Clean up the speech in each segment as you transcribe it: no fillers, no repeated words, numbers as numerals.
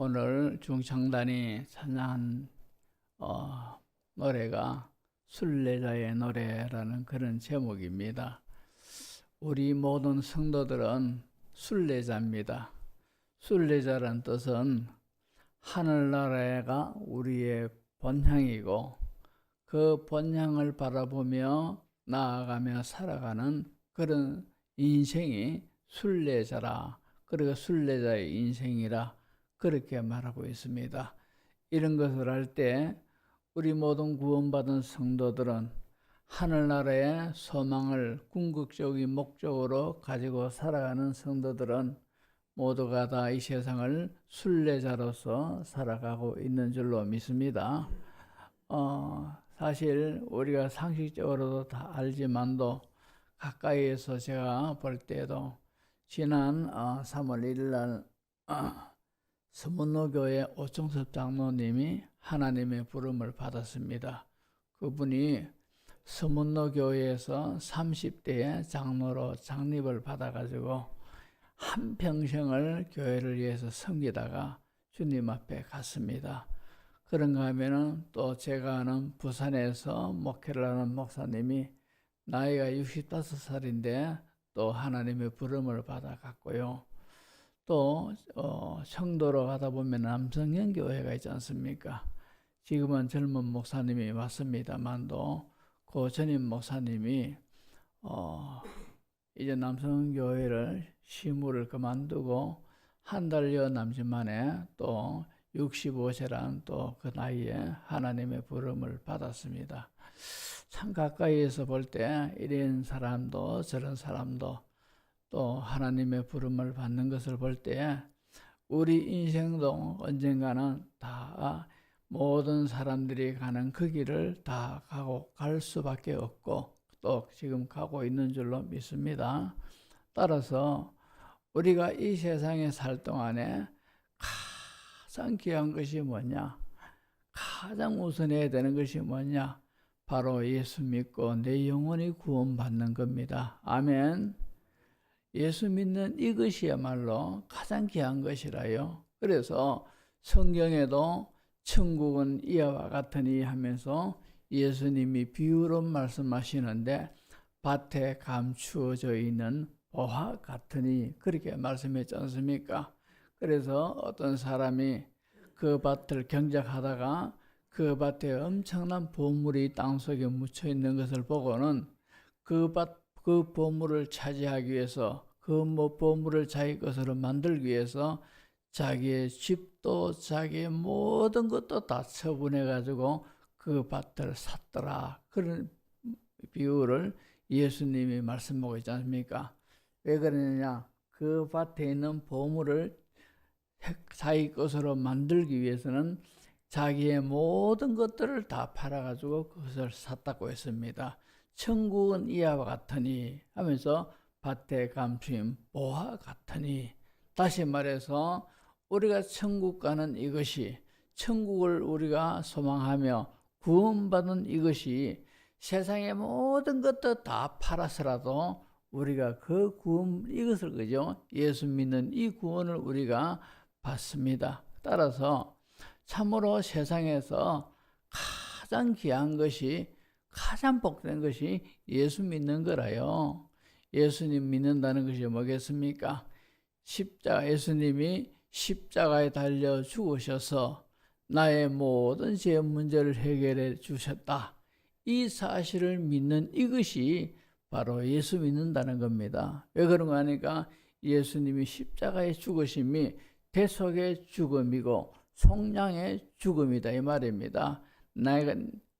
오늘 중창단이 찬양한 노래가 순례자의 노래라는 그런 제목입니다. 우리 모든 성도들은 순례자입니다. 순례자란 뜻은 하늘나라가 우리의 본향이고 그 본향을 바라보며 나아가며 살아가는 그런 인생이 순례자라, 그리고 순례자의 인생이라 그렇게 말하고 있습니다. 이런 것을 할 때 우리 모든 구원받은 성도들은 하늘나라의 소망을 궁극적인 목적으로 가지고 살아가는 성도들은 모두가 다 이 세상을 순례자로서 살아가고 있는 줄로 믿습니다. 사실 우리가 상식적으로도 다 알지만도 가까이에서 제가 볼 때도 지난 3월 1일 날 서문로교회 오청섭 장로님이 하나님의 부름을 받았습니다. 그분이 서문로교회에서 30대의 장로로 장립을 받아가지고 한평생을 교회를 위해서 섬기다가 주님 앞에 갔습니다. 그런가 하면은 또 제가 아는 부산에서 목회를 하는 목사님이 나이가 65살인데 또 하나님의 부름을 받아갔고요. 또 청도로 가다 보면 남성현교회가 있지 않습니까? 지금은 젊은 목사님이 왔습니다만도 그 전임 목사님이 이제 남성교회를 시무를 그만두고 한 달여 남짓 만에 또 65세란 또 그 나이에 하나님의 부름을 받았습니다. 참 가까이에서 볼 때 이런 사람도 저런 사람도 또 하나님의 부름을 받는 것을 볼 때 우리 인생도 언젠가는 다 모든 사람들이 가는 그 길을 다 가고 갈 수밖에 없고 또 지금 가고 있는 줄로 믿습니다. 따라서 우리가 이 세상에 살 동안에 가장 귀한 것이 뭐냐? 가장 우선해야 되는 것이 뭐냐? 바로 예수 믿고 내 영혼이 구원받는 겁니다. 아멘. 예수 믿는 이것이야말로 가장 귀한 것이라요. 그래서 성경에도 천국은 이와 같으니 하면서 예수님이 비유로 말씀하시는데 밭에 감추어져 있는 보화 같으니 그렇게 말씀했지 않습니까? 그래서 어떤 사람이 그 밭을 경작하다가 그 밭에 엄청난 보물이 땅속에 묻혀 있는 것을 보고는 그 보물을 차지하기 위해서 그 보물을 자기 것으로 만들기 위해서 자기의 집도 자기의 모든 것도 다 처분해 가지고 그 밭을 샀더라. 그런 비유를 예수님이 말씀하고 있지 않습니까? 왜 그러느냐? 그 밭에 있는 보물을 자기 것으로 만들기 위해서는 자기의 모든 것들을 다 팔아가지고 그것을 샀다고 했습니다. 천국은 이와 같으니 하면서 밭에 감추인 보화 같으니, 다시 말해서 우리가 천국 가는 이것이, 천국을 우리가 소망하며 구원받은 이것이 세상의 모든 것도 다 팔아서라도 우리가 그 구원, 이것을 그죠? 예수 믿는 이 구원을 우리가 받습니다. 따라서 참으로 세상에서 가장 귀한 것이, 가장 복된 것이 예수 믿는 거라요. 예수님 믿는다는 것이 뭐겠습니까? 예수님이 십자가에 달려 죽으셔서 나의 모든 죄 문제를 해결해 주셨다. 이 사실을 믿는 이것이 바로 예수 믿는다는 겁니다. 왜 그런가 하니까 예수님이 십자가의 죽으심이 대속의 죽음이고 속량의 죽음이다 이 말입니다.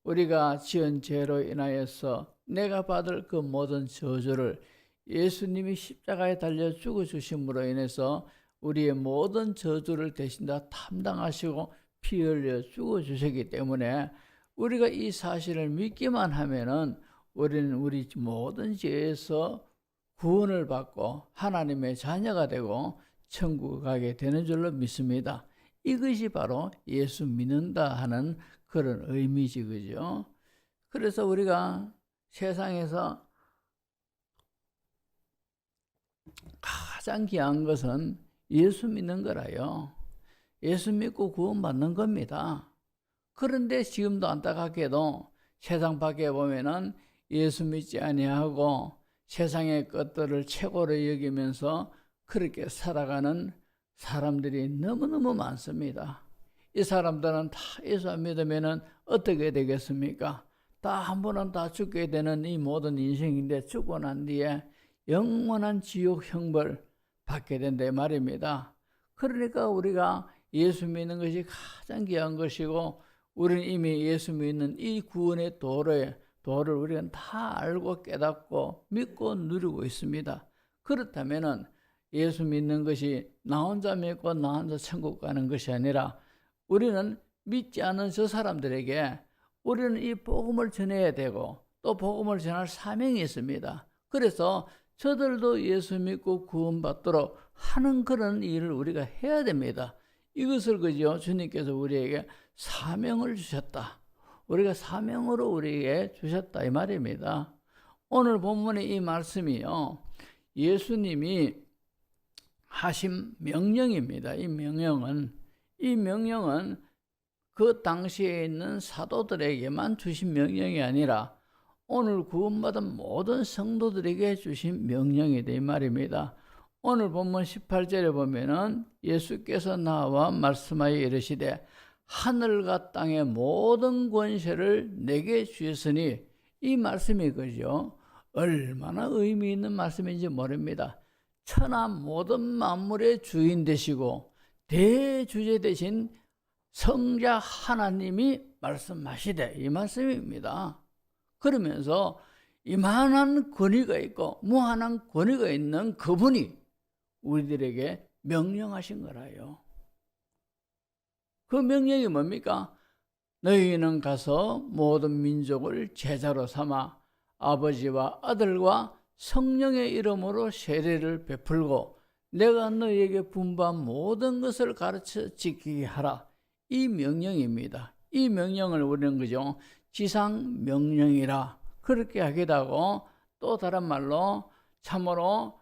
우리가 지은 죄로 인하여서 내가 받을 그 모든 저주를 예수님이 십자가에 달려 죽어주심으로 인해서 우리의 모든 저주를 대신 다 담당하시고 피 흘려 죽어주셨기 때문에 우리가 이 사실을 믿기만 하면은 우리는 우리 모든 죄에서 구원을 받고 하나님의 자녀가 되고 천국 가게 되는 줄로 믿습니다. 이것이 바로 예수 믿는다 하는 그런 의미지, 그죠? 그래서 우리가 세상에서 가장 귀한 것은 예수 믿는 거라요. 예수 믿고 구원받는 겁니다. 그런데 지금도 안타깝게도 세상 밖에 보면은 예수 믿지 아니하고 세상의 것들을 최고로 여기면서 그렇게 살아가는 사람들이 너무너무 많습니다. 이 사람들은 다 예수 안 믿으면은 어떻게 되겠습니까? 다 한 번은 다 죽게 되는 이 모든 인생인데 죽고 난 뒤에 영원한 지옥 형벌 받게 된다 말입니다. 그러니까 우리가 예수 믿는 것이 가장 귀한 것이고 우리는 이미 예수 믿는 이 구원의 도를 우리는 다 알고 깨닫고 믿고 누리고 있습니다. 그렇다면은 예수 믿는 것이 나 혼자 믿고 나 혼자 천국 가는 것이 아니라 우리는 믿지 않은 저 사람들에게 우리는 이 복음을 전해야 되고 또 복음을 전할 사명이 있습니다. 그래서 저들도 예수 믿고 구원받도록 하는 그런 일을 우리가 해야 됩니다. 이것을 그죠 주님께서 우리에게 사명을 주셨다. 우리가 사명으로 우리에게 주셨다 이 말입니다. 오늘 본문의 이 말씀이요 예수님이 하신 명령입니다. 이 명령은 그 당시에 있는 사도들에게만 주신 명령이 아니라 오늘 구원받은 모든 성도들에게 주신 명령이다 이 말입니다. 오늘 본문 18절에 보면은 예수께서 나와 말씀하여 이르시되 하늘과 땅의 모든 권세를 내게 주셨으니 이 말씀이 그죠? 얼마나 의미 있는 말씀인지 모릅니다. 천하 모든 만물의 주인 되시고 대주제 되신 성자 하나님이 말씀하시되 이 말씀입니다. 그러면서 이만한 권위가 있고 무한한 권위가 있는 그분이 우리들에게 명령하신 거라요. 그 명령이 뭡니까? 너희는 가서 모든 민족을 제자로 삼아 아버지와 아들과 성령의 이름으로 세례를 베풀고 내가 너희에게 분부한 모든 것을 가르쳐 지키게 하라. 이 명령입니다. 이 명령을 우리는 그죠? 지상 명령이라 그렇게 하기도 하고 또 다른 말로 참으로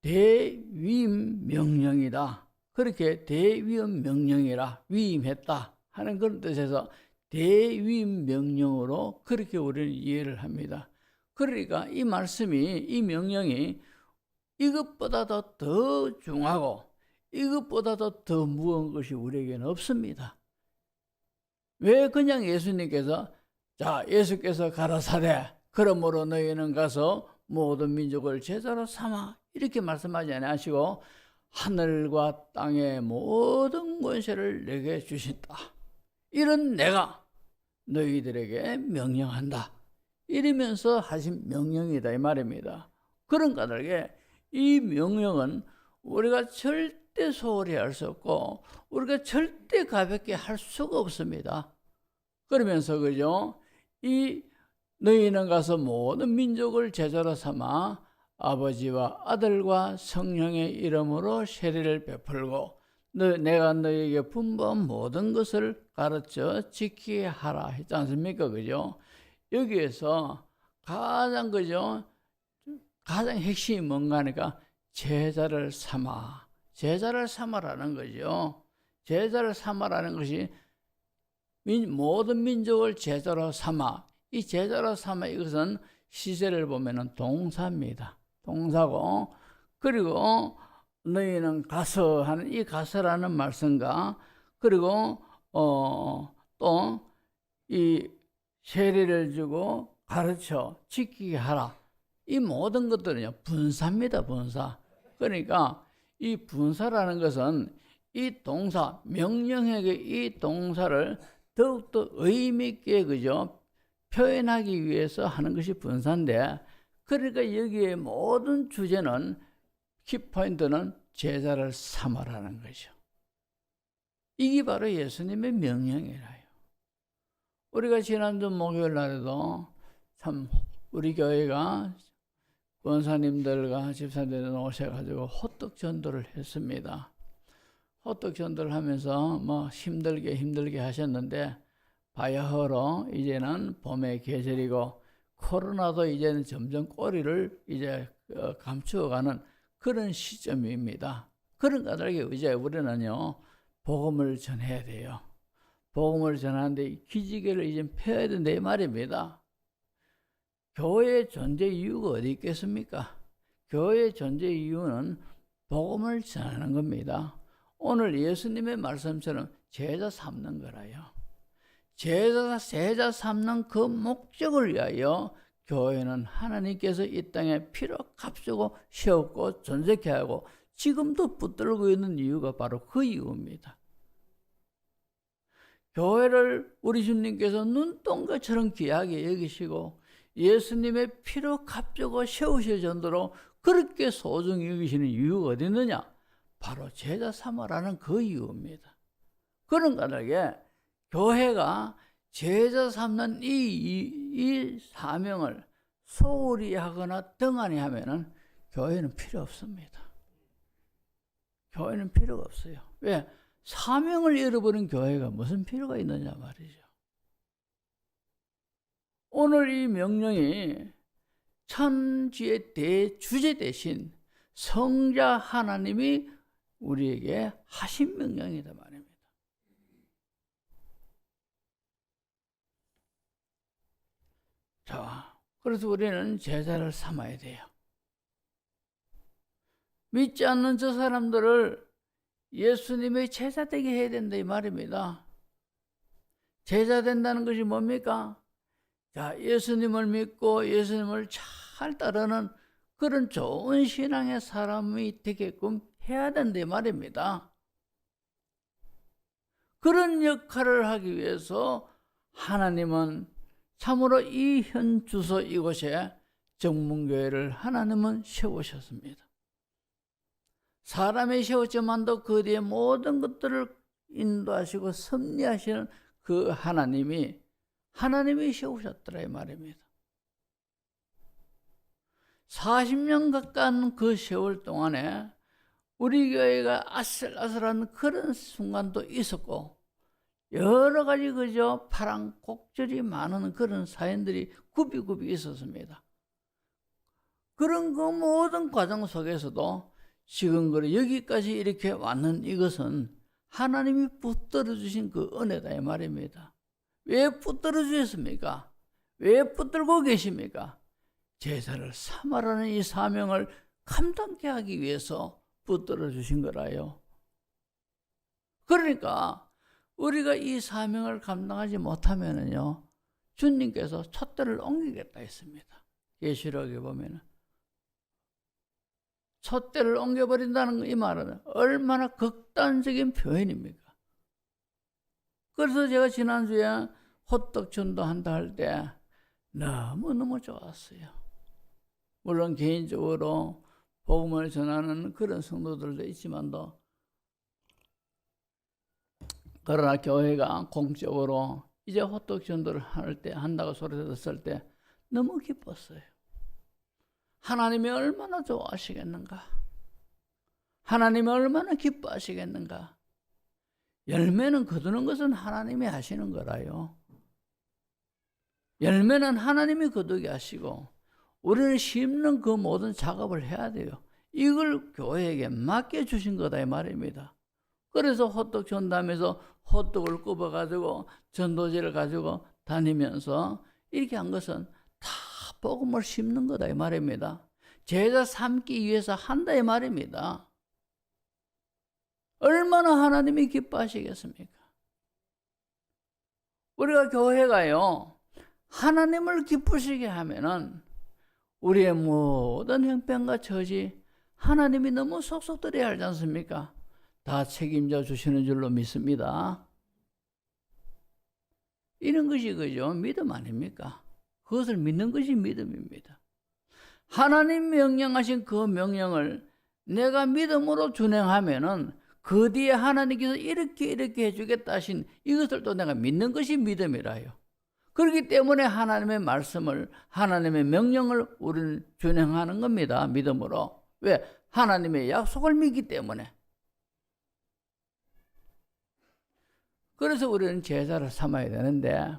대위임 명령이다. 그렇게 대위임 명령이라 위임했다 하는 그런 뜻에서 대위임 명령으로 그렇게 우리는 이해를 합니다. 그러니까 이 말씀이 이 명령이 이것보다도 더 중하고 이것보다도 더 무거운 것이 우리에게는 없습니다. 왜 그냥 예수님께서 자 예수께서 가라사대 그러므로 너희는 가서 모든 민족을 제자로 삼아 이렇게 말씀하지 아니하시고 하늘과 땅의 모든 권세를 내게 주신다. 이런 내가 너희들에게 명령한다. 이러면서 하신 명령이다 이 말입니다. 그런 까닭에 이 명령은 우리가 절대 소홀히 할 수 없고 우리가 절대 가볍게 할 수가 없습니다. 그러면서 그죠? 이 너희는 가서 모든 민족을 제자로 삼아 아버지와 아들과 성령의 이름으로 세례를 베풀고 내가 너희에게 분부한 모든 것을 가르쳐 지키게 하라 했지 않습니까? 그죠? 여기에서 가장 그죠? 가장 핵심이 뭔가 하니까 제자를 삼아라는 거죠. 제자를 삼아라는 것이 모든 민족을 제자로 삼아. 이 제자로 삼아 이것은 시제를 보면은 동사입니다. 동사고 그리고 너희는 가서 하는 이 가서라는 말씀과 그리고 또 이 세례를 주고 가르쳐 지키게 하라. 이 모든 것들은요 분사입니다. 분사. 그러니까 이 분사라는 것은 이 동사 명령에게 이 동사를 더욱더 의미 있게 그죠 표현하기 위해서 하는 것이 분사인데 그러니까 여기에 모든 주제는 키포인트는 제자를 삼으라는 거죠. 이게 바로 예수님의 명령이라요. 우리가 지난주 목요일 날에도 참 우리 교회가 권사님들과 집사님들 오셔가지고 호떡 전도를 했습니다. 호떡 전도를 하면서 뭐 힘들게 하셨는데 바야흐로 이제는 봄의 계절이고 코로나도 이제는 점점 꼬리를 이제 감추어가는 그런 시점입니다. 그런 까닭에 이제 우리는요, 복음을 전해야 돼요. 복음을 전하는데 기지개를 이제 펴야 된다 이 말입니다. 교회의 존재 이유가 어디 있겠습니까? 교회의 존재 이유는 복음을 전하는 겁니다. 오늘 예수님의 말씀처럼 제자 삼는 거라요. 제자 삼는 그 목적을 위하여 교회는 하나님께서 이 땅에 피로 값주고 세웠고 존재케 하고 지금도 붙들고 있는 이유가 바로 그 이유입니다. 교회를 우리 주님께서 눈동자처럼 귀하게 여기시고 예수님의 피로 값주고 세우실 정도로 그렇게 소중히 여기시는 이유가 어디 있느냐? 바로 제자 삼으라는 그 이유입니다. 그런 까닭에 교회가 제자 삼는 이 사명을 소홀히 하거나 등한히 하면은 교회는 필요 없습니다. 교회는 필요가 없어요. 왜? 사명을 잃어버린 교회가 무슨 필요가 있느냐 말이죠. 오늘 이 명령이 천지의 대주제 대신 성자 하나님이 우리에게 하신 명령이다 말입니다. 자, 그래서 우리는 제자를 삼아야 돼요. 믿지 않는 저 사람들을 예수님의 제자 되게 해야 된다 이 말입니다. 제자 된다는 것이 뭡니까? 자, 예수님을 믿고 예수님을 잘 따르는 그런 좋은 신앙의 사람이 되게끔 해야 된다 이 말입니다. 그런 역할을 하기 위해서 하나님은 참으로 이 현 주소 이곳에 정문교회를 하나님은 세우셨습니다. 사람이 세웠지만도 그 뒤에 모든 것들을 인도하시고 섭리하시는 그 하나님이 세우셨더라 이 말입니다. 40년 가까운 그 세월 동안에 우리 교회가 아슬아슬한 그런 순간도 있었고 여러 가지 그저 파랑곡절이 많은 그런 사연들이 굽이굽이 있었습니다. 그런 그 모든 과정 속에서도 지금 여기까지 이렇게 왔는 이것은 하나님이 붙들어 주신 그 은혜다 이 말입니다. 왜 붙들어 주셨습니까? 왜 붙들고 계십니까? 제자를 삼으라는 이 사명을 감당케 하기 위해서 붙들어 주신 거라요. 그러니까 우리가 이 사명을 감당하지 못하면은요, 주님께서 촛대를 옮기겠다 했습니다. 계시록에 보면은 촛대를 옮겨버린다는 이 말은 얼마나 극단적인 표현입니까? 그래서 제가 지난주에 호떡 전도한다 할 때 너무너무 좋았어요. 물론 개인적으로 복음을 전하는 그런 성도들도 있지만도, 그러나 교회가 공적으로 이제 호떡 전도를 한다고 소리 들었을 때 너무 기뻤어요. 하나님이 얼마나 좋아하시겠는가? 하나님이 얼마나 기뻐하시겠는가? 열매는 거두는 것은 하나님이 하시는 거라요. 열매는 하나님이 거두게 하시고 우리는 심는 그 모든 작업을 해야 돼요. 이걸 교회에게 맡겨주신 거다 이 말입니다. 그래서 호떡 전도하면서 호떡을 굽어가지고 전도지를 가지고 다니면서 이렇게 한 것은 다 복음을 심는 거다 이 말입니다. 제자 삼기 위해서 한다 이 말입니다. 얼마나 하나님이 기뻐하시겠습니까? 우리가 교회가요, 하나님을 기쁘시게 하면은 우리의 모든 형편과 처지 하나님이 너무 속속들이 알지 않습니까? 다 책임져 주시는 줄로 믿습니다. 이런 것이 그죠? 믿음 아닙니까? 그것을 믿는 것이 믿음입니다. 하나님 명령하신 그 명령을 내가 믿음으로 준행하면은 그 뒤에 하나님께서 이렇게 해주겠다 하신 이것을 또 내가 믿는 것이 믿음이라요. 그렇기 때문에 하나님의 말씀을, 하나님의 명령을 우리는 준행하는 겁니다. 믿음으로. 왜? 하나님의 약속을 믿기 때문에. 그래서 우리는 제자를 삼아야 되는데,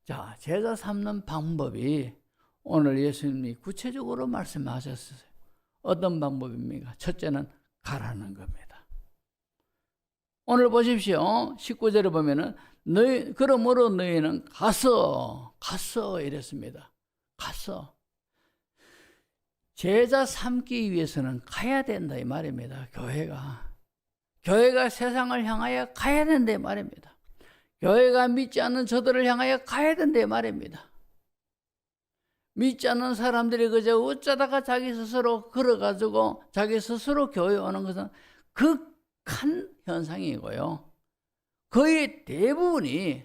자, 제자 삼는 방법이 오늘 예수님이 구체적으로 말씀하셨어요. 어떤 방법입니까? 첫째는 가라는 겁니다. 오늘 보십시오. 19절에 보면은 그러므로 너희는 가서 이랬습니다. 가서. 제자 삼기 위해서는 가야 된다 이 말입니다. 교회가 세상을 향하여 가야 된다 이 말입니다. 교회가 믿지 않는 저들을 향하여 가야 된다 이 말입니다. 믿지 않는 사람들이 그저 어쩌다가 자기 스스로 걸어가지고 자기 스스로 교회에 오는 것은 극한 현상이고요. 거의 대부분이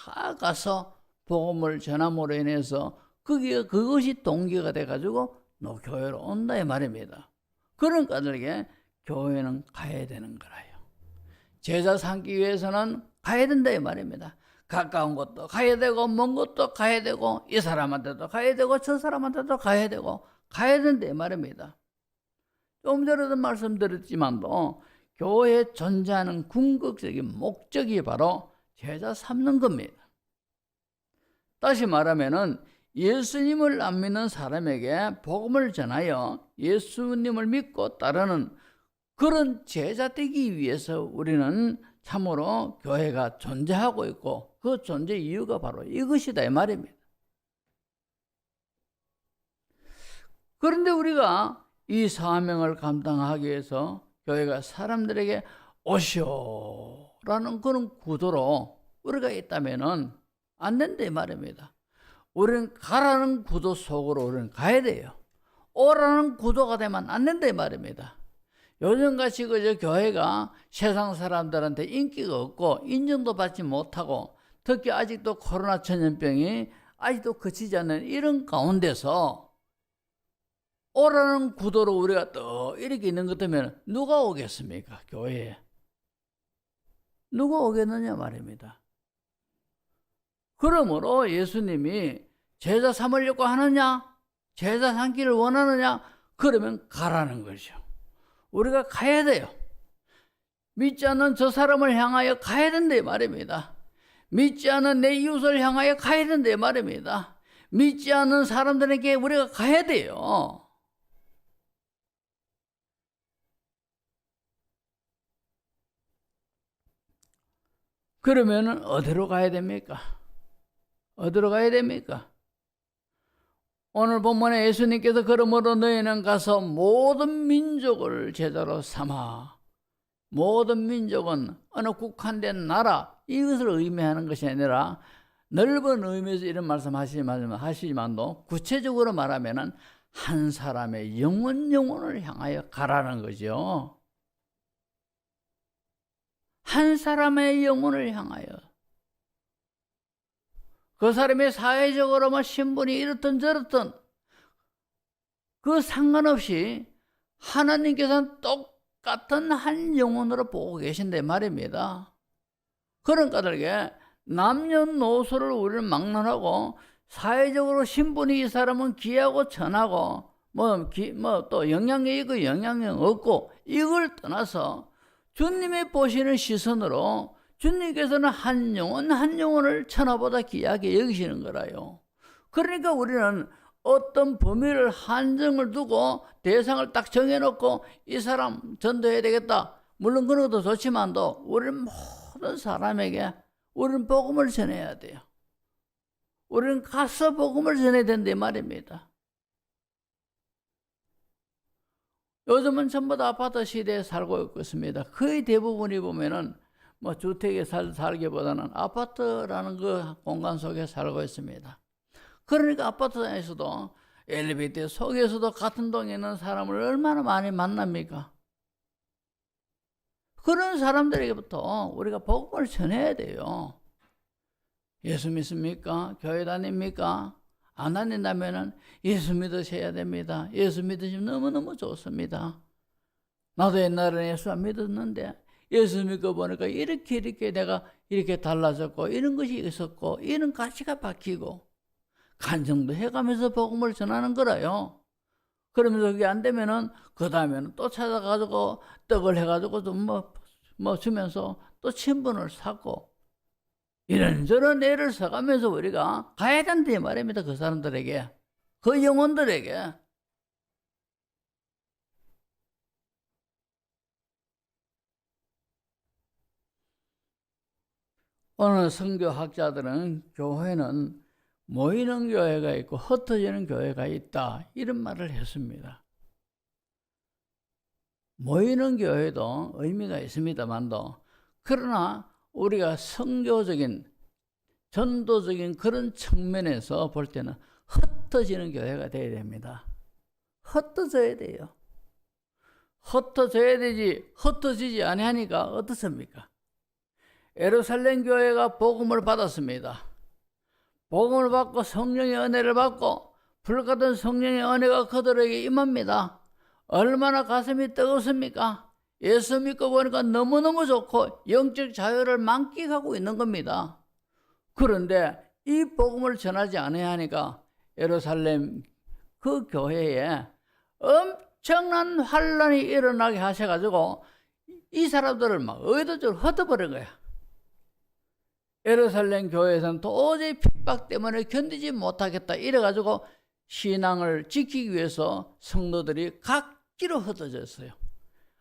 다 가서 복음을 전함으로 인해서 그것이 동기가 돼가지고 너 교회로 온다 이 말입니다. 그런 까닭에 교회는 가야 되는 거라요. 제자 삼기 위해서는 가야 된다 이 말입니다. 가까운 곳도 가야 되고 먼 곳도 가야 되고 이 사람한테도 가야 되고 저 사람한테도 가야 되고 가야 된다 이 말입니다. 좀 전에도 말씀드렸지만도 교회에 존재하는 궁극적인 목적이 바로 제자 삼는 겁니다. 다시 말하면은 예수님을 안 믿는 사람에게 복음을 전하여 예수님을 믿고 따르는 그런 제자 되기 위해서 우리는 참으로 교회가 존재하고 있고 그 존재 이유가 바로 이것이다 이 말입니다. 그런데 우리가 이 사명을 감당하기 위해서 교회가 사람들에게 오시오라는 그런 구도로 우리가 있다면은 안 된다 이 말입니다. 우리는 가라는 구도 속으로 우리는 가야 돼요. 오라는 구도가 되면 안 된다 이 말입니다. 요즘같이 그저 교회가 세상 사람들한테 인기가 없고 인정도 받지 못하고 특히 아직도 코로나 전염병이 아직도 그치지 않는 이런 가운데서 오라는 구도로 우리가 또 이렇게 있는 것 때문에 누가 오겠습니까? 교회에. 누가 오겠느냐 말입니다. 그러므로 예수님이 제자 삼으려고 하느냐? 제자 삼기를 원하느냐? 그러면 가라는 거죠. 우리가 가야 돼요. 믿지 않는 저 사람을 향하여 가야 된다 말입니다. 믿지 않는 내 이웃을 향하여 가야 된다 말입니다. 믿지 않는 사람들에게 우리가 가야 돼요. 그러면 어디로 가야 됩니까? 어디로 가야 됩니까? 오늘 본문에 예수님께서 그러므로 너희는 가서 모든 민족을 제자로 삼아. 모든 민족은 어느 국한된 나라 이것을 의미하는 것이 아니라 넓은 의미에서 이런 말씀하시지만도 구체적으로 말하면은 한 사람의 영혼을 향하여 가라는 거죠. 한 사람의 영혼을 향하여. 그 사람이 사회적으로 뭐 신분이 이렇든 저렇든 그 상관없이 하나님께서는 똑같은 한 영혼으로 보고 계신데 말입니다. 그런 까닭에 남녀노소를 우리는 막론하고 사회적으로 신분이 이 사람은 귀하고 천하고 또 영향력 있고 영향력 없고 이걸 떠나서 주님이 보시는 시선으로 주님께서는 한 영혼을 천하보다 귀하게 여기시는 거라요. 그러니까 우리는 어떤 범위를 한정을 두고 대상을 딱 정해놓고 이 사람 전도해야 되겠다. 물론 그런 것도 좋지만도 우리는 모든 사람에게 우리는 복음을 전해야 돼요. 우리는 가서 복음을 전해야 된다 말입니다. 요즘은 전부 다 아파트 시대에 살고 있습니다. 거의 대부분이 보면은 주택에 살기보다는 아파트라는 그 공간 속에 살고 있습니다. 그러니까 아파트에서도 엘리베이터 속에서도 같은 동에 있는 사람을 얼마나 많이 만납니까? 그런 사람들에게부터 우리가 복음을 전해야 돼요. 예수 믿습니까? 교회 다닙니까? 안 다닌다면은 예수 믿으셔야 됩니다. 예수 믿으시면 너무너무 좋습니다. 나도 옛날에는 예수 안 믿었는데 예수 믿고 보니까 이렇게 내가 이렇게 달라졌고 이런 것이 있었고 이런 가치가 바뀌고 간증도 해가면서 복음을 전하는 거라요. 그러면서 그게 안 되면은 그 다음에는 또 찾아가지고 떡을 해가지고 좀 주면서 또 친분을 쌓고 이런저런 애를 써가면서 우리가 가야 된다 말입니다. 그 사람들에게, 그 영혼들에게. 어느 선교학자들은 교회는 모이는 교회가 있고 흩어지는 교회가 있다, 이런 말을 했습니다. 모이는 교회도 의미가 있습니다만도, 그러나 우리가 선교적인 전도적인 그런 측면에서 볼 때는 흩어지는 교회가 되어야 됩니다. 흩어져야 돼요. 흩어져야 되지, 흩어지지 아니하니까 어떻습니까? 예루살렘 교회가 복음을 받았습니다. 복음을 받고 성령의 은혜를 받고 불같은 성령의 은혜가 그들에게 임합니다. 얼마나 가슴이 뜨겁습니까? 예수 믿고 보니까 너무너무 좋고 영적 자유를 만끽하고 있는 겁니다. 그런데 이 복음을 전하지 않아야 하니까 예루살렘 그 교회에 엄청난 환란이 일어나게 하셔가지고 이 사람들을 막 의도적으로 흩어버린 거야. 예루살렘 교회에서는 도저히 핍박 때문에 견디지 못하겠다 이래가지고 신앙을 지키기 위해서 성도들이 각기로 흩어졌어요.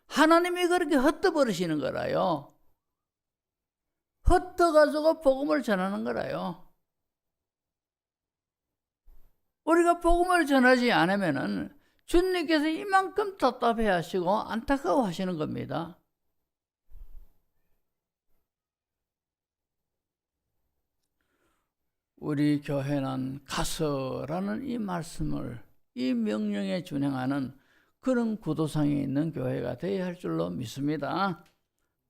하나님이 그렇게 흩어버리시는 거라요. 흩어가지고 복음을 전하는 거라요. 우리가 복음을 전하지 않으면은 주님께서 이만큼 답답해 하시고 안타까워 하시는 겁니다. 우리 교회는 가서라는 이 말씀을, 이 명령에 준행하는 그런 구도상에 있는 교회가 되어야 할 줄로 믿습니다.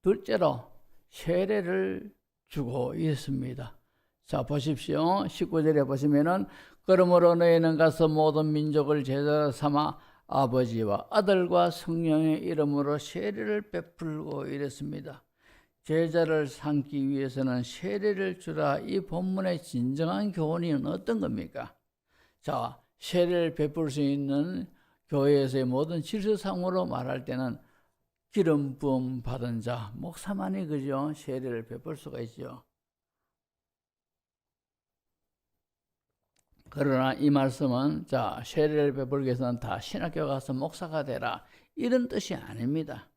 둘째로 세례를 주고 있습니다. 자, 보십시오. 19절에 보시면은 그러므로 너희는 가서 모든 민족을 제자 삼아 아버지와 아들과 성령의 이름으로 세례를 베풀고 이랬습니다. 제자를 삼기 위해서는 세례를 주라. 이 본문의 진정한 교훈이 어떤 겁니까? 자, 세례를 베풀 수 있는 교회에서의 모든 질서상으로 말할 때는 기름 부음 받은 자, 목사만이 그죠? 세례를 베풀 수가 있죠. 그러나 이 말씀은 자, 세례를 베풀기 위해서는 다 신학교 가서 목사가 되라, 이런 뜻이 아닙니다.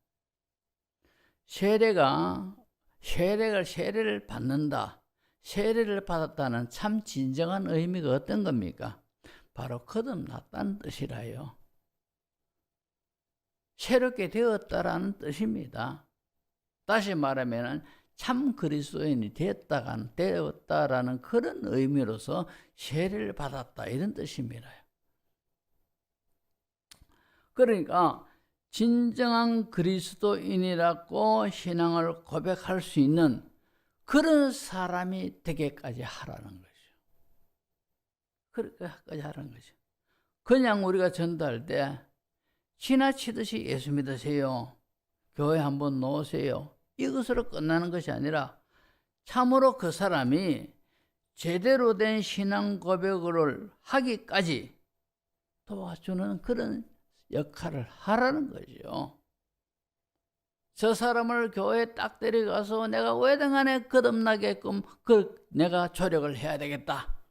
세례를 받는다, 세례를 받았다는 참 진정한 의미가 어떤 겁니까? 바로 거듭났다는 뜻이라요. 새롭게 되었다라는 뜻입니다. 다시 말하면 참 그리스도인이 되었다라는 그런 의미로서 세례를 받았다, 이런 뜻입니다. 그러니까 진정한 그리스도인이라고 신앙을 고백할 수 있는 그런 사람이 되게까지 하라는 거죠. 그렇게까지 하라는 거죠. 그냥 우리가 전도할 때 지나치듯이 예수 믿으세요, 교회 한번 놓으세요, 이것으로 끝나는 것이 아니라 참으로 그 사람이 제대로 된 신앙 고백을 하기까지 도와주는 그런 역할을 하라는 거죠. 저 사람을 교회에 딱 데려가서 내가 외등안에 거듭나게끔 내가 조력을 해야 되겠다,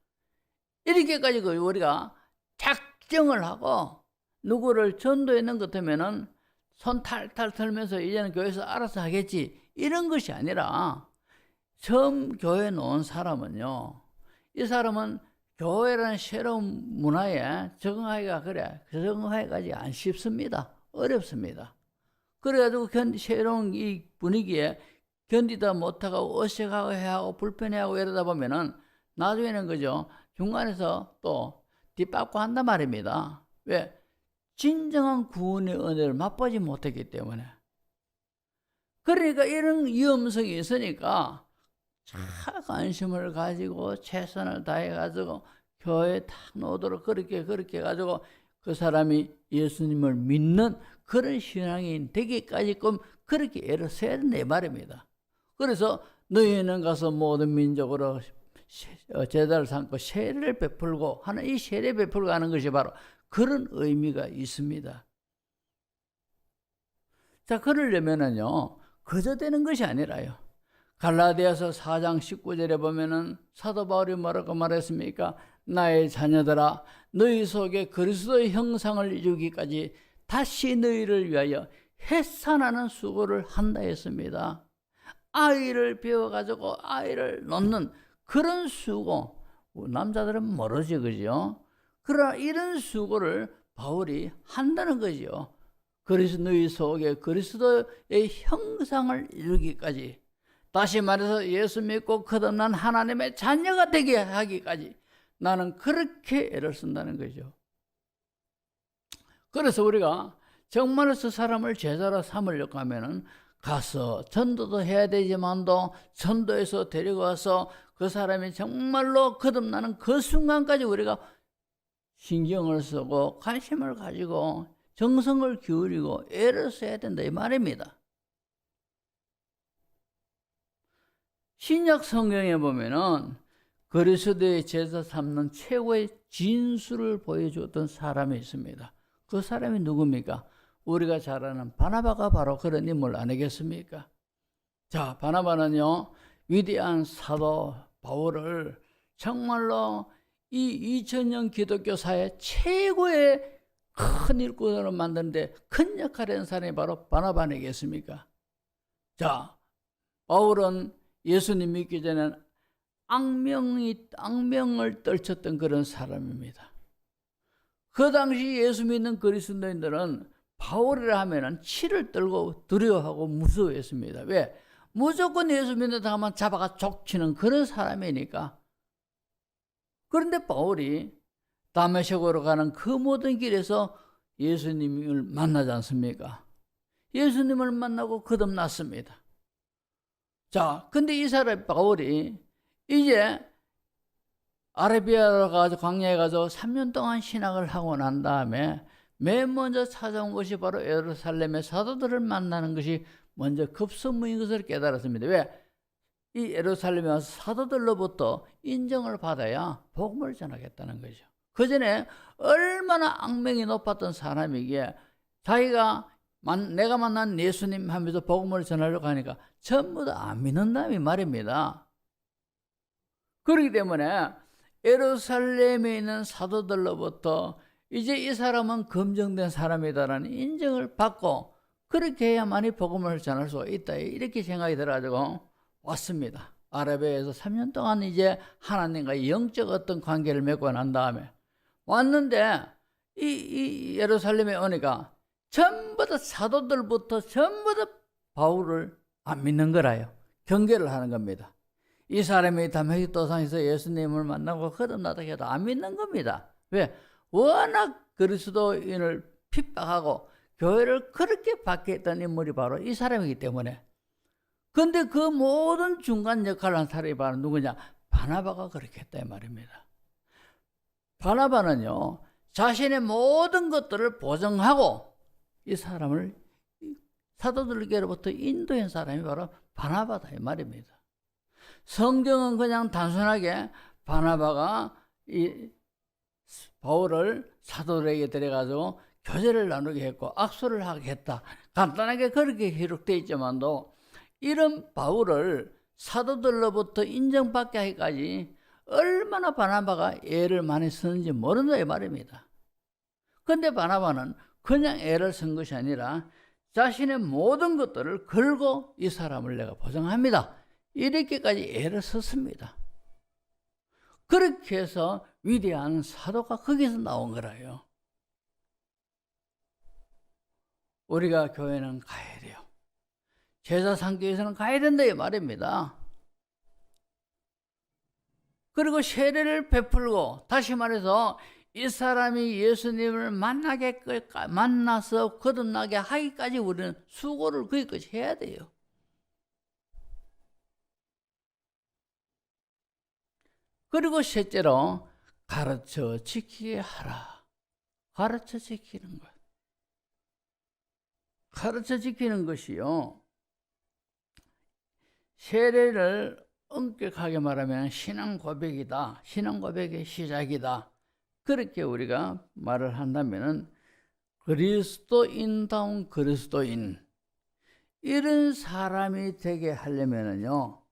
이렇게까지 우리가 작정을 하고 누구를 전도했는 것 같으면은 손 탈탈 털면서 이제는 교회에서 알아서 하겠지, 이런 것이 아니라 처음 교회에 놓은 사람은요, 이 사람은 교회라는 새로운 문화에 적응하기가 적응하기까지 안 쉽습니다. 어렵습니다. 그래가지고 새로운 이 분위기에 견디다 못하고 어색하고 해하고 불편해하고 이러다 보면은 나중에는 그죠, 중간에서 또 뒷받고 한단 말입니다. 왜? 진정한 구원의 은혜를 맛보지 못했기 때문에. 그러니까 이런 위험성이 있으니까 참 관심을 가지고 최선을 다해가지고 교회에 탁 놓도록 그렇게 해가지고 그 사람이 예수님을 믿는 그런 신앙인 되기까지 그렇게 애를 써야 된다, 이 말입니다. 그래서 너희는 가서 모든 민족으로 제자를 삼고 세례를 베풀고 하는, 이 세례 베풀고 하는 것이 바로 그런 의미가 있습니다. 자, 그러려면은요, 그저 되는 것이 아니라요. 갈라디아서 4장 19절에 보면은 사도 바울이 뭐라고 말했습니까? 나의 자녀들아, 너희 속에 그리스도의 형상을 이루기까지 다시 너희를 위하여 해산하는 수고를 한다 했습니다. 아이를 배워가지고 아이를 놓는 그런 수고, 남자들은 모르지, 그죠? 그러나 이런 수고를 바울이 한다는 거죠. 너희 속에 그리스도의 형상을 이루기까지, 다시 말해서 예수 믿고 거듭난 하나님의 자녀가 되게 하기까지 나는 그렇게 애를 쓴다는 거죠. 그래서 우리가 정말로 그 사람을 제자로 삼으려고 하면은 가서 전도도 해야 되지만도 전도해서 데리고와서 그 사람이 정말로 거듭나는 그 순간까지 우리가 신경을 쓰고 관심을 가지고 정성을 기울이고 애를 써야 된다, 이 말입니다. 신약 성경에 보면은 그리스도의 제자 삼는 최고의 진수를 보여주었던 사람이 있습니다. 그 사람이 누굽니까? 우리가 잘 아는 바나바가 바로 그런 인물 아니겠습니까? 자, 바나바는요, 위대한 사도 바울을 정말로 이 2000년 기독교사의 최고의 큰 일꾼으로 만드는데 큰 역할을 한 사람이 바로 바나바 아니겠습니까? 자, 바울은 예수님 믿기 전에는 악명을 떨쳤던 그런 사람입니다. 그 당시 예수 믿는 그리스도인들은 바울이라 하면은 치를 떨고 두려워하고 무서워했습니다. 왜? 무조건 예수 믿는다 하면 잡아가 족치는 그런 사람이니까. 그런데 바울이 다메섹으로 가는 그 모든 길에서 예수님을 만나지 않습니까? 예수님을 만나고 거듭났습니다. 자, 근데 이 사람 바울이 이제 아라비아로 가서 광야에 가서 3년 동안 신학을 하고 난 다음에 맨 먼저 찾아온 것이 바로 예루살렘의 사도들을 만나는 것이 먼저 급선무인 것을 깨달았습니다. 왜? 이 예루살렘에 와서 사도들로부터 인정을 받아야 복음을 전하겠다는 거죠. 그 전에 얼마나 악명이 높았던 사람이기에 자기가 내가 만난 예수님 하면서 복음을 전하려고 하니까 전부 다 안 믿는다는 말입니다. 그렇기 때문에 예루살렘에 있는 사도들로부터 이제 이 사람은 검증된 사람이다라는 인정을 받고 그렇게 해야만이 복음을 전할 수가 있다, 이렇게 생각이 들어가지고 왔습니다. 아라비아에서 3년 동안 이제 하나님과 영적 어떤 관계를 맺고 난 다음에 왔는데 이 예루살렘에 오니까 전부 다 사도들부터 전부 다 바울을 안 믿는 거라요. 경계를 하는 겁니다. 이 사람이 다메섹 도상에서 예수님을 만나고 거듭나다 해도 안 믿는 겁니다. 왜? 워낙 그리스도인을 핍박하고 교회를 그렇게 박해했던 인물이 바로 이 사람이기 때문에. 근데 그 모든 중간 역할을 한 사람이 바로 누구냐? 바나바가 그렇게 했다, 이 말입니다. 바나바는요, 자신의 모든 것들을 보증하고 이 사람을 사도들께로부터 인도한 사람이 바로 바나바다, 이 말입니다. 성경은 그냥 단순하게 바나바가 이 바울을 사도들에게 데려가서 교제를 나누게 했고 악수를 하게 했다, 간단하게 그렇게 기록되어 있지만도 이런 바울을 사도들로부터 인정받게 하기까지 얼마나 바나바가 애를 많이 쓰는지 모른다, 이 말입니다. 그런데 바나바는 그냥 애를 쓴 것이 아니라 자신의 모든 것들을 걸고 이 사람을 내가 보증합니다, 이렇게까지 애를 썼습니다. 그렇게 해서 위대한 사도가 거기서 나온 거라요. 우리가 교회는 가야 돼요. 제자 삼기 위해서는 가야 된다, 이 말입니다. 그리고 세례를 베풀고, 다시 말해서 이 사람이 예수님을 만나서 거듭나게 하기까지 우리는 수고를 거기까지 해야 돼요. 그리고 셋째로 가르쳐 지키게 하라. 가르쳐 지키는 것. 가르쳐 지키는 것이요, 세례를 엄격하게 말하면 신앙 고백이다, 신앙 고백의 시작이다, 그렇게 우리가 말을 한다면은 그리스도인다운 그리스도인, 이런 사람이 되게 하려면은요,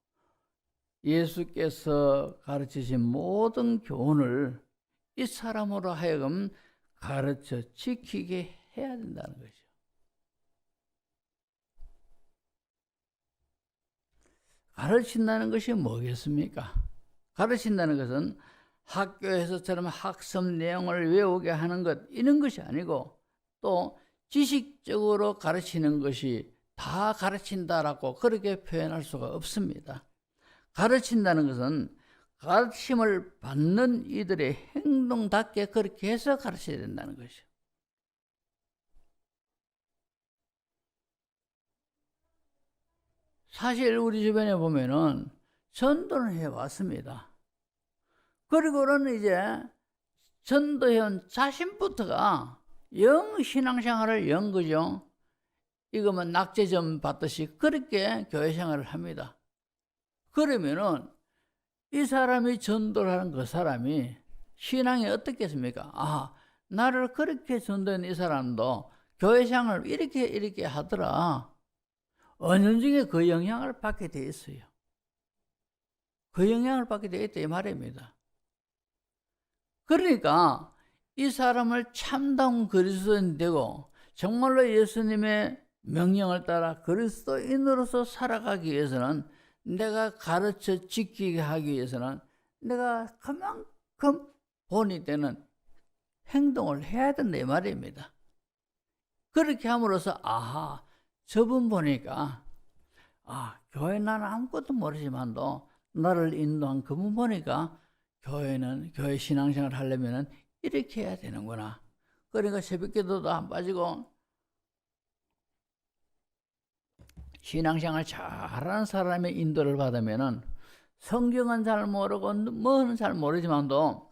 예수께서 가르치신 모든 교훈을 이 사람으로 하여금 가르쳐 지키게 해야 된다는 거죠. 가르친다는 것이 뭐겠습니까? 가르친다는 것은 학교에서처럼 학습 내용을 외우게 하는 것, 이런 것이 아니고, 또 지식적으로 가르치는 것이 다 가르친다라고 그렇게 표현할 수가 없습니다. 가르친다는 것은 가르침을 받는 이들의 행동답게 그렇게 해서 가르쳐야 된다는 것이죠. 사실 우리 주변에 보면은 전도는 해왔습니다. 그리고는 이제 전도해온 자신부터가 영 신앙생활을 연 거죠. 이거면 낙제점 받듯이 그렇게 교회 생활을 합니다. 그러면은 이 사람이 전도를 하는 그 사람이 신앙이 어떻겠습니까? 아, 나를 그렇게 전도한 이 사람도 교회 생활을 이렇게 하더라. 은연중에 그 영향을 받게 돼 있어요. 그 영향을 받게 돼 있다 이 말입니다. 그러니까 이 사람을 참다운 그리스도인 되고 정말로 예수님의 명령을 따라 그리스도인으로서 살아가기 위해서는, 내가 가르쳐 지키게 하기 위해서는 내가 그만큼 본이 되는 행동을 해야 된다 이 말입니다. 그렇게 함으로써 아하, 저분 보니까 교회 나는 아무것도 모르지만도 나를 인도한 그분 보니까 교회 신앙생활 하려면 이렇게 해야 되는구나. 그러니까 새벽기도도 안 빠지고 신앙생활 잘하는 사람의 인도를 받으면은, 성경은 잘 모르고 뭐는 잘 모르지만도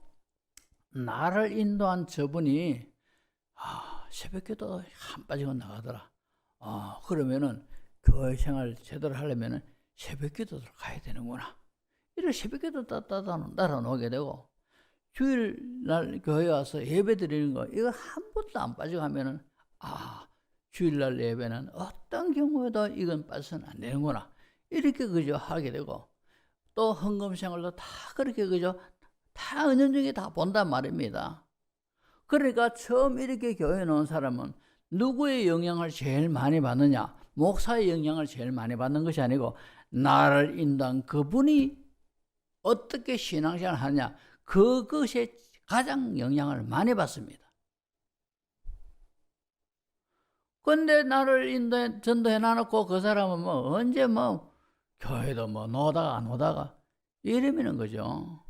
나를 인도한 저분이 새벽기도 안 빠지고 나가더라. 그러면은 교회 생활 제대로 하려면은 새벽기도를 가야 되는구나. 이렇게 새벽기도 따라 놓게 되고, 주일날 교회 와서 예배 드리는 거 이거 한 번도 안 빠지고 하면은 주일날 예배는 어떤 경우에도 이건 빠져서는 안 되는구나. 이렇게 그저 하게 되고, 또 헌금 생활도 다 그렇게 그저 다 은연중에 다 본단 말입니다. 그러니까 처음 이렇게 교회에 나온 사람은 누구의 영향을 제일 많이 받느냐? 목사의 영향을 제일 많이 받는 것이 아니고, 나를 인도한 그분이 어떻게 신앙생활을 하느냐, 그것에 가장 영향을 많이 받습니다. 근데 나를 전도해 놔놓고 그 사람은 언제 교회도 노다가 안 오다가 이러면 거죠.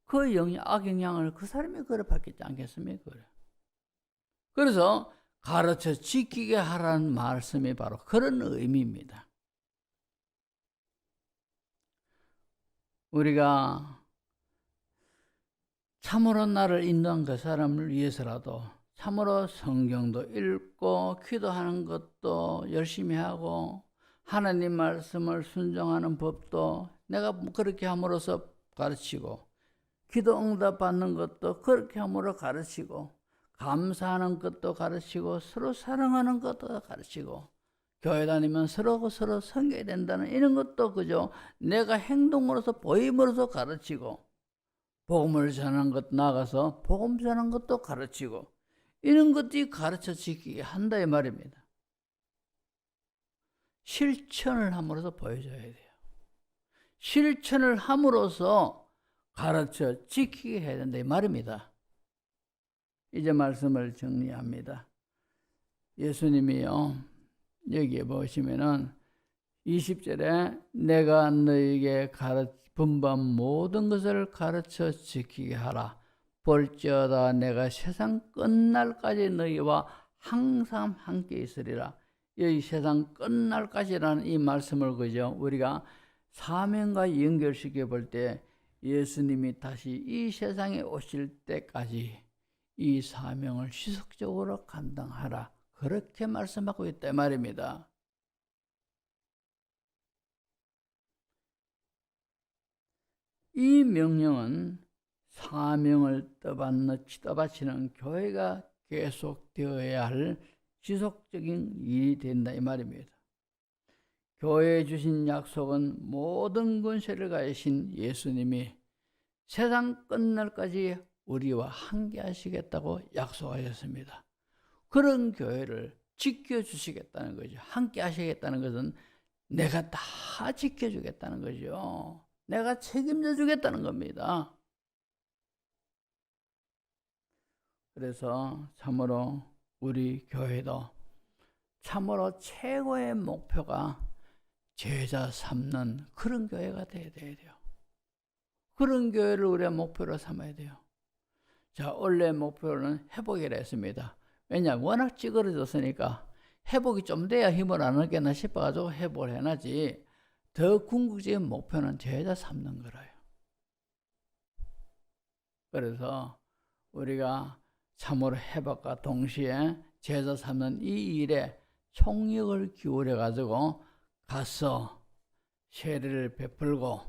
그 악영향을 그 사람이 받겠지 않겠습니까? 그래서 가르쳐 지키게 하라는 말씀이 바로 그런 의미입니다. 우리가 참으로 나를 인도한 그 사람을 위해서라도 참으로 성경도 읽고 기도하는 것도 열심히 하고, 하나님 말씀을 순종하는 법도 내가 그렇게 함으로써 가르치고, 기도 응답 받는 것도 그렇게 함으로 가르치고, 감사하는 것도 가르치고, 서로 사랑하는 것도 가르치고, 교회 다니면 서로 섬겨야 된다는 이런 것도 그죠 내가 행동으로서 보임으로써 가르치고, 복음을 전하는 것 나가서 복음 전하는 것도 가르치고, 이런 것들이 가르쳐 지키게 한다 이 말입니다. 실천을 함으로써 보여줘야 돼요. 실천을 함으로써 가르쳐 지키게 해야 된다 이 말입니다. 이제 말씀을 정리합니다. 예수님이요, 여기에 보시면은 20절에 내가 너에게 분반 모든 것을 가르쳐 지키게 하라. 볼지어다 내가 세상 끝날까지 너희와 항상 함께 있으리라. 이 세상 끝날까지라는 이 말씀을 그죠 우리가 사명과 연결시켜 볼 때, 예수님이 다시 이 세상에 오실 때까지 이 사명을 지속적으로 감당하라, 그렇게 말씀하고 있다 말입니다. 이 명령은 사명을 떠받치는 교회가 계속되어야 할 지속적인 일이 된다 이 말입니다. 교회에 주신 약속은 모든 권세를 가지신 예수님이 세상 끝날까지 우리와 함께 하시겠다고 약속하셨습니다. 그런 교회를 지켜주시겠다는 거죠. 함께 하시겠다는 것은 내가 다 지켜주겠다는 거죠. 내가 책임져 주겠다는 겁니다. 그래서 참으로 우리 교회도 참으로 최고의 목표가 제자 삼는 그런 교회가 돼야 돼요. 그런 교회를 우리가 목표로 삼아야 돼요. 자, 원래 목표는 회복이라 했습니다. 왜냐, 워낙 찌그러졌으니까 회복이 좀 돼야 힘을 안 얻겠나 싶어가지고 회복을 해놔지, 더 궁극적인 목표는 제자 삼는 거라요. 그래서 우리가 참으로 회복과 동시에 제자 삼는 이 일에 총력을 기울여 가지고 가서 세례를 베풀고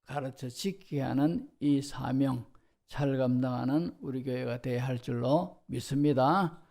가르쳐 지키게 하는 이 사명 잘 감당하는 우리 교회가 되어야 할 줄로 믿습니다.